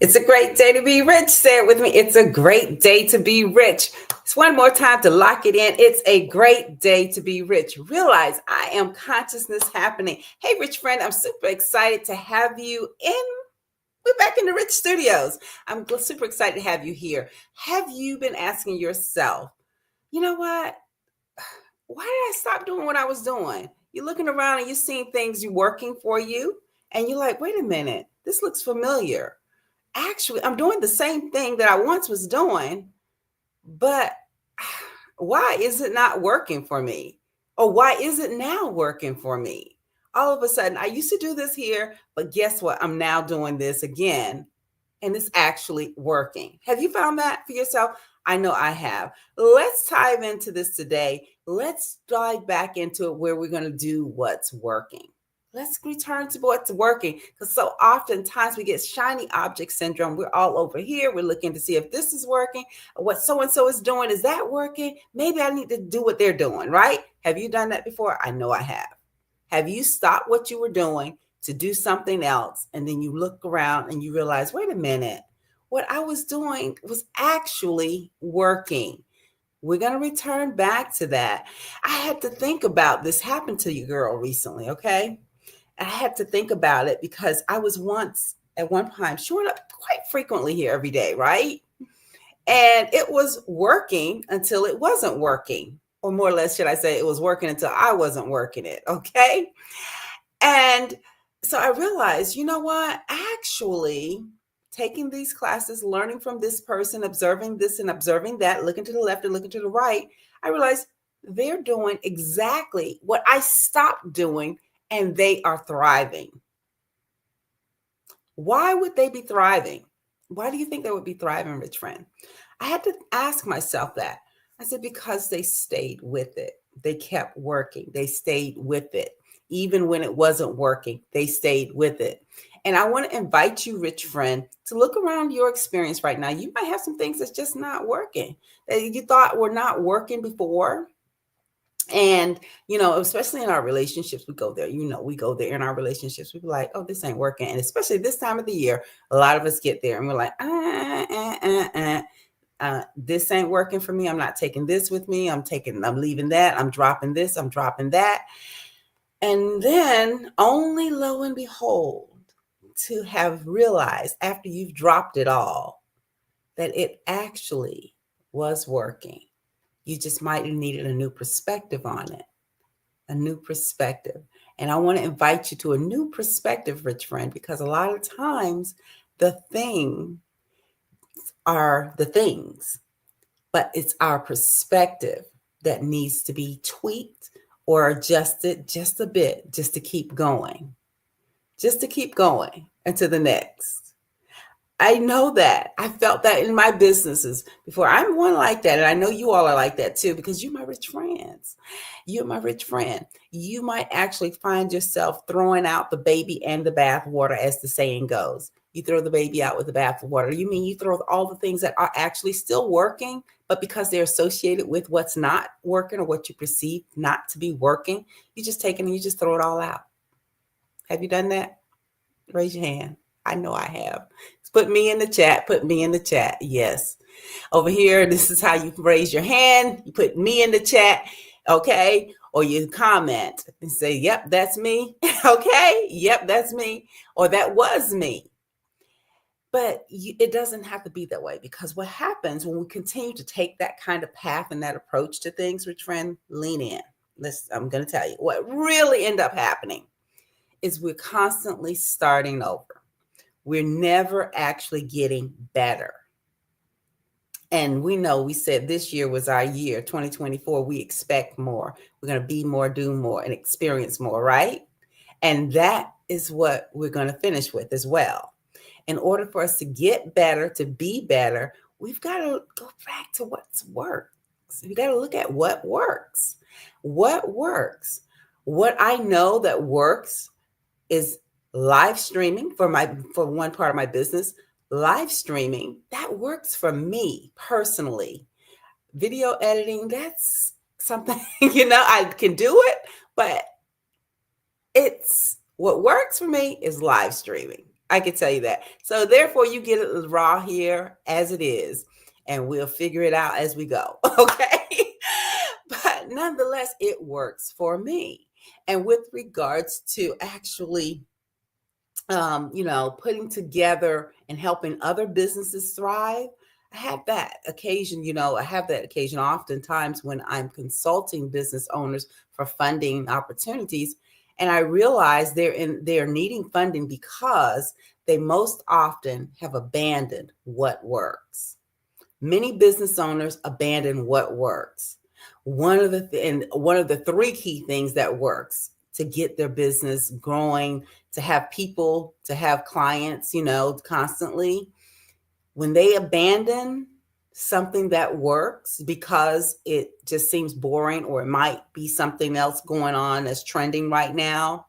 It's a great day to be rich. Say it with me. It's a great day to be rich. It's one more time to lock it in. It's a great day to be rich. Realize I am consciousness happening. Hey, rich friend, I'm super excited to have you in. We're back in the Rich Studios. I'm super excited to have you here. Have you been asking yourself, you know what? Why did I stop doing what I was doing? You're looking around and you're seeing things working for you, and you're like, wait a minute, this looks familiar. Actually, I'm doing the same thing that I once was doing, but why is it not working for me? Or why is it now working for me? All of a sudden, I used to do this here, but guess what? I'm now doing this again, and it's actually working. Have you found that for yourself? I know I have. Let's dive into this today. Let's dive back into it where we're going to do what's working. Let's return to what's working, because so oftentimes we get shiny object syndrome. We're all over here. We're looking to see if this is working. What so-and-so is doing, is that working? Maybe I need to do what they're doing, right? Have you done that before? I know I have. Have you stopped what you were doing to do something else, and then you look around and you realize, wait a minute, what I was doing was actually working? We're going to return back to that. I had to think about this. Happened to you, girl, recently, okay? I had to think about it because I was once at one time showing up quite frequently here every day, right? And it was working until it wasn't working, or more or less, should I say, it was working until I wasn't working it, okay? And so I realized, you know what? Actually, taking these classes, learning from this person, observing this and observing that, looking to the left and looking to the right, I realized they're doing exactly what I stopped doing, and they are thriving. Why would they be thriving? Why do you think they would be thriving, rich friend? I had to ask myself that. I said, because they stayed with it. They kept working. They stayed with it. Even when it wasn't working, they stayed with it. And I want to invite you, rich friend, to look around your experience right now. You might have some things that's just not working, that you thought were not working before. And, especially in our relationships, we go there, we go there in our relationships. We're like, oh, this ain't working. And especially this time of the year, a lot of us get there and we're like, this ain't working for me. I'm not taking this with me. I'm leaving that. I'm dropping this. I'm dropping that. And then only lo and behold, to have realized after you've dropped it all, that it actually was working. You just might have needed a new perspective on it, a new perspective. And I want to invite you to a new perspective, rich friend, because a lot of times the things are the things, but it's our perspective that needs to be tweaked or adjusted just a bit, just to keep going into the next. I know that. I felt that in my businesses before. I'm one like that. And I know you all are like that too, because you're my rich friends. You're my rich friend. You might actually find yourself throwing out the baby and the bath water, as the saying goes. You throw the baby out with the bath water. You mean you throw all the things that are actually still working, but because they're associated with what's not working or what you perceive not to be working, you just take it and you just throw it all out. Have you done that? Raise your hand. I know I have. Put me in the chat. Put me in the chat. Yes. Over here, this is how you raise your hand. You put me in the chat, okay? Or you comment and say, yep, that's me. Okay? Yep, that's me. Or that was me. But it doesn't have to be that way, because what happens when we continue to take that kind of path and that approach to things, rich friend, lean in. I'm going to tell you what really end up happening is we're constantly starting over. We're never actually getting better. And we said this year was our year, 2024. We expect more. We're going to be more, do more, and experience more, right? And that is what we're going to finish with as well. In order for us to get better, to be better, we've got to go back to what's worked. We got to look at what works. What works? What I know that works is live streaming for one part of my business. Live streaming, that works for me personally. Video editing, that's something, I can do it, but what works for me is live streaming. I can tell you that. So therefore, you get it raw here as it is, and we'll figure it out as we go. Okay. But nonetheless, it works for me. And with regards to actually putting together and helping other businesses thrive. I have that occasion oftentimes when I'm consulting business owners for funding opportunities. And I realize they're needing funding because they most often have abandoned what works. Many business owners abandon what works. One of the three key things that works to get their business growing, to have people, to have clients, constantly. When they abandon something that works because it just seems boring, or it might be something else going on that's trending right now,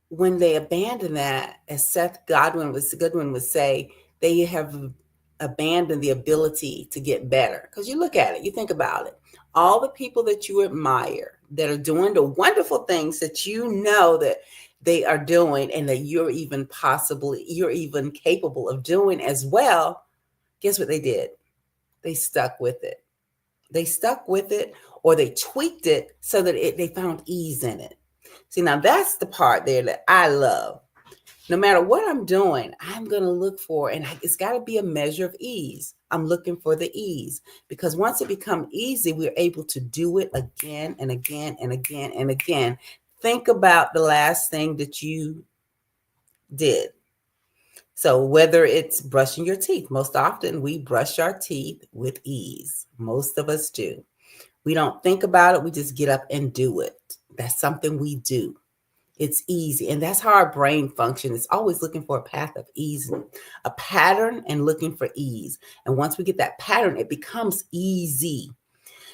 when they abandon that, as Goodwin would say, they have abandoned the ability to get better. Because you look at it, you think about it, all the people that you admire that are doing the wonderful things that you know that they are doing, and that you're even capable of doing as well. Guess what they did? They stuck with it. Or they tweaked it so that they found ease in it. See, now that's the part there that I love. No matter what I'm doing, I'm going to look for, and it's got to be a measure of ease. I'm looking for the ease, because once it becomes easy, we're able to do it again and again and again and again. Think about the last thing that you did. So whether it's brushing your teeth, most often we brush our teeth with ease. Most of us do. We don't think about it. We just get up and do it. That's something we do. It's easy. And that's how our brain functions. It's always looking for a path of ease, a pattern, and looking for ease. And once we get that pattern, it becomes easy.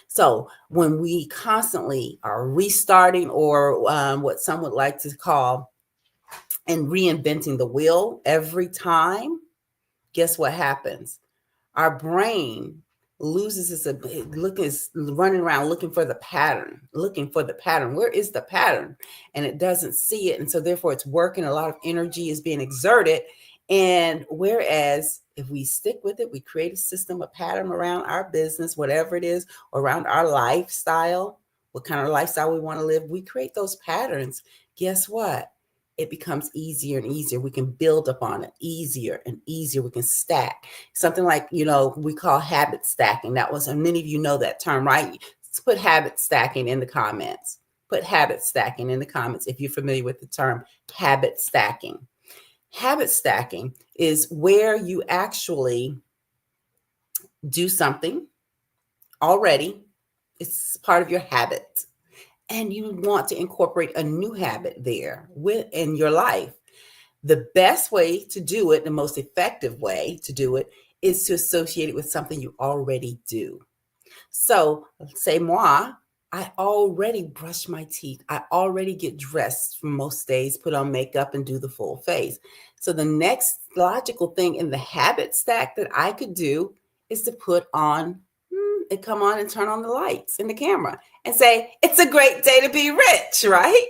So when we constantly are restarting, or what some would like to call and reinventing the wheel every time, guess what happens? Our brain loses its running around looking for the pattern. Where is the pattern? And it doesn't see it. And so therefore it's working. A lot of energy is being exerted. And whereas if we stick with it, we create a system, a pattern around our business, whatever it is, around our lifestyle, what kind of lifestyle we want to live, we create those patterns. Guess what? It becomes easier and easier. We can build upon it easier and easier. We can stack something like, we call habit stacking. And many of you know that term, right? Let's put habit stacking in the comments. Put habit stacking in the comments if you're familiar with the term habit stacking. Habit stacking is where you actually do something already. It's part of your habit. And you want to incorporate a new habit there in your life. The best way to do it, the most effective way to do it, is to associate it with something you already do. So, say moi, I already brush my teeth. I already get dressed for most days, put on makeup, and do the full face. So the next logical thing in the habit stack that I could do is to come on and turn on the lights and the camera and say, it's a great day to be rich, right?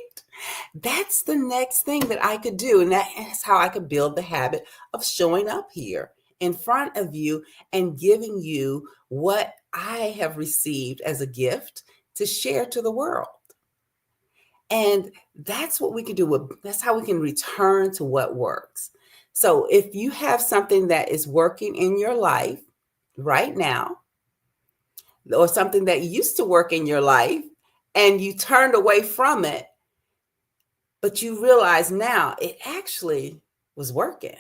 That's the next thing that I could do. And that's how I could build the habit of showing up here in front of you and giving you what I have received as a gift to share to the world. And that's what we can do. That's how we can return to what works. So if you have something that is working in your life right now, or something that used to work in your life and you turned away from it, but you realize now it actually was working,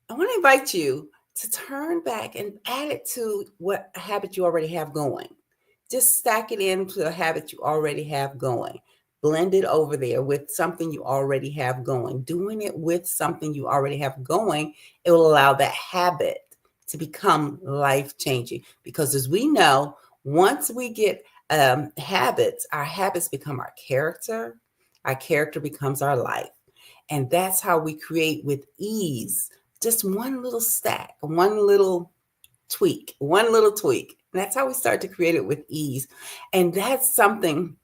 I want to invite you to turn back and add it to what a habit you already have going. Just stack it into a habit you already have going. Blend it over there with something you already have going. Doing it with something you already have going, it will allow that habit to become life-changing. Because as we know, once we get habits, our habits become our character becomes our life. And that's how we create with ease, just one little stack, one little tweak. And that's how we start to create it with ease. And that's something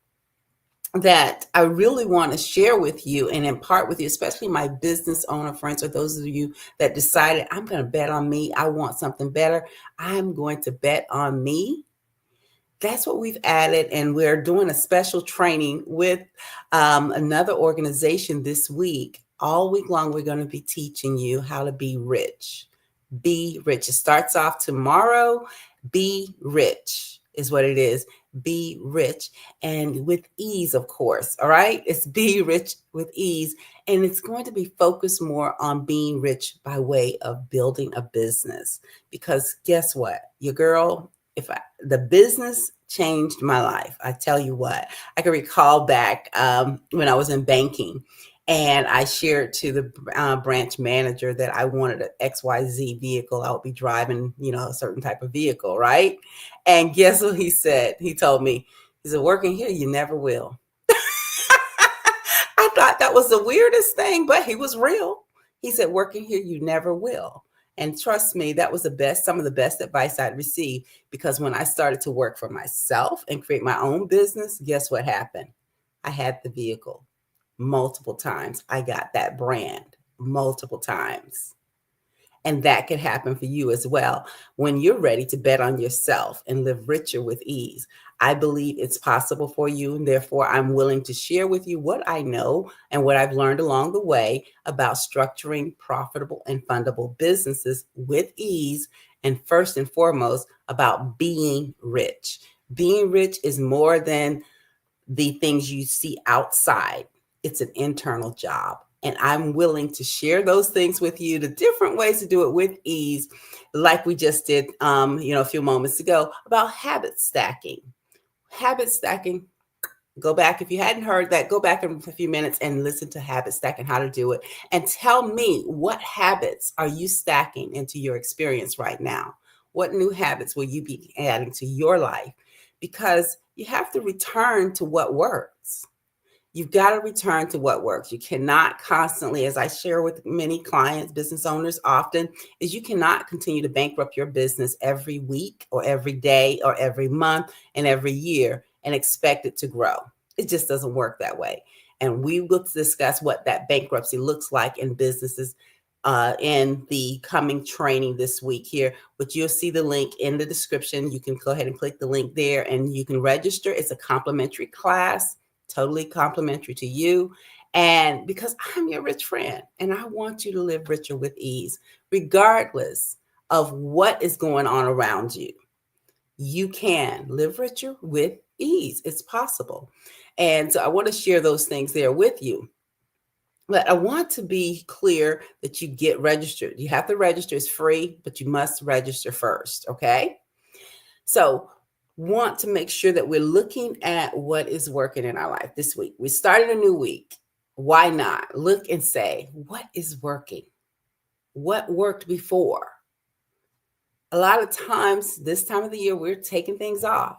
that I really want to share with you and impart with you, especially my business owner friends, or those of you that decided I'm going to bet on me. I want something better. I'm going to bet on me. That's what we've added. And we're doing a special training with another organization this week. All week long, we're going to be teaching you how to be rich. Be rich. It starts off tomorrow. Be rich is what it is. Be rich and with ease, of course. All right. It's be rich with ease. And it's going to be focused more on being rich by way of building a business. Because guess what? Your girl, the business changed my life. I tell you what, I can recall back when I was in banking. And I shared to the branch manager that I wanted an XYZ vehicle. I would be driving, a certain type of vehicle, right? And guess what he said? He told me, he said, working here, you never will. I thought that was the weirdest thing, but he was real. He said, working here, you never will. And trust me, that was some of the best advice I'd received, because when I started to work for myself and create my own business, guess what happened? I had the vehicle multiple times. I got that brand multiple times. And that could happen for you as well when you're ready to bet on yourself and live richer with ease. I believe it's possible for you. And therefore, I'm willing to share with you what I know and what I've learned along the way about structuring profitable and fundable businesses with ease. And first and foremost, about being rich. Being rich is more than the things you see outside. It's an internal job. And I'm willing to share those things with you, the different ways to do it with ease, like we just did, a few moments ago, about habit stacking. Habit stacking. Go back. If you hadn't heard that, go back in a few minutes and listen to habit stacking, how to do it. And tell me, what habits are you stacking into your experience right now? What new habits will you be adding to your life? Because you have to return to what works. You've got to return to what works. You cannot constantly, as I share with many clients, business owners often, is you cannot continue to bankrupt your business every week or every day or every month and every year and expect it to grow. It just doesn't work that way. And we will discuss what that bankruptcy looks like in businesses in the coming training this week here, but you'll see the link in the description. You can go ahead and click the link there and you can register. It's a complimentary class. Totally complimentary to you. And because I'm your rich friend and I want you to live richer with ease, regardless of what is going on around you, you can live richer with ease. It's possible. And so I want to share those things there with you. But I want to be clear that you get registered. You have to register. It's free, but you must register first. Okay. So want to make sure that we're looking at what is working in our life this week. We started a new week. Why not look and say, what is working? What worked before? A lot of times, this time of the year, we're taking things off.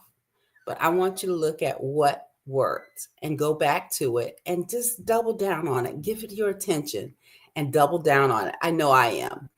But I want you to look at what worked and go back to it and just double down on it. Give it your attention and double down on it. I know I am.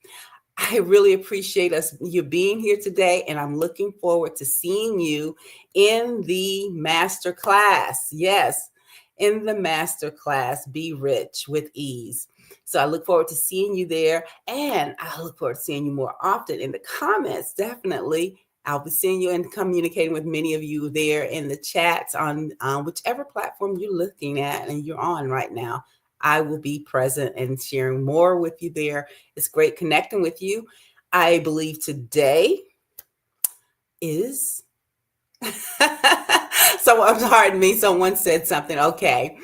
I really appreciate you being here today, and I'm looking forward to seeing you in the master class. Yes, in the master class, Be Rich with Ease. So I look forward to seeing you there, and I look forward to seeing you more often in the comments. Definitely, I'll be seeing you and communicating with many of you there in the chats on whichever platform you're looking at and you're on right now. I will be present and sharing more with you there. It's great connecting with you. I believe today is, pardon me, someone said something. Okay.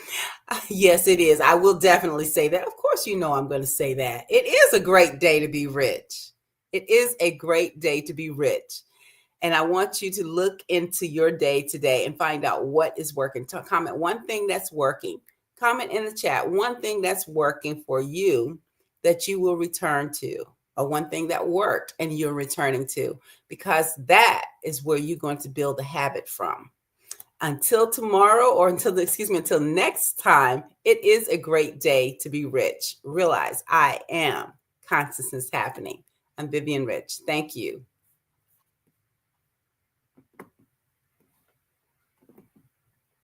Yes, it is. I will definitely say that. Of course, I'm going to say that. It is a great day to be rich. It is a great day to be rich. And I want you to look into your day today and find out what is working. Comment one thing that's working. Comment in the chat one thing that's working for you that you will return to, or one thing that worked and you're returning to, because that is where you're going to build a habit from. Until tomorrow, or until next time, it is a great day to be rich. Realize I am consciousness happening. I'm Vivian Rich. Thank you.